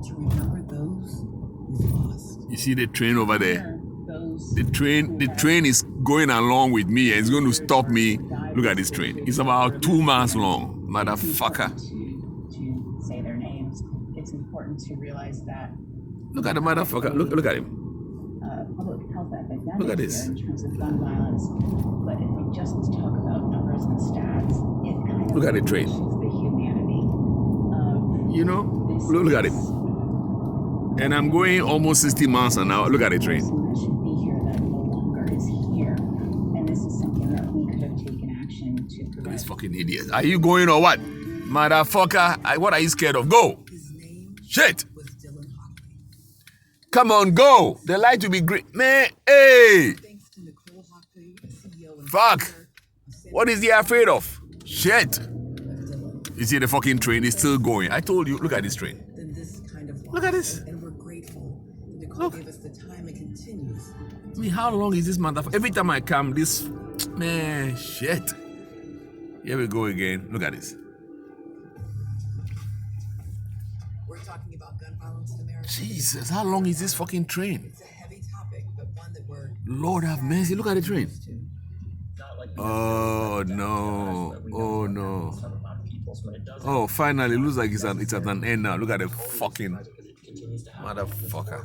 to remember those we've lost. You see the train over there? The train is going along with me and it's going to stop me. Look at this train. It's about 2 miles long, motherfucker. To say their names, it's important to realize that. Look at the motherfucker. Look at him. Public health epidemic Look at this. here in terms of gun violence, but if we just talk about numbers and stats, it kind of Look at the train. shows the humanity of You know, look at it. And I'm going almost 60 miles an hour. Look at the train. person that should be here that no longer is here, and this is something that we could have taken action to Look at prevent. this fucking idiot. Are you going or what? Motherfucker, what are you scared of? Go. His name Shit. was Dylan Hockley. Come on, go. The light will be great. Man, hey. Thanks to Nicole Hockley, CEO and Fuck. founder of San What is he afraid of? Shit. Dylan. You see the fucking train is still going. I told you, look at this train. Then this kind of Look at loss, this. and we're grateful that Nicole Look. gave us the time and continues. I mean, how long is this motherfucker? Every time I come, this, man, shit. Here we go again. Look at this. We're talking about gun violence in America. Jesus, how long is this fucking train? It's a heavy topic, but one that we're Lord have mercy. Look at the train. Oh, no. Oh, no. Oh, finally, it looks like it's at an end now. Look at the fucking motherfucker.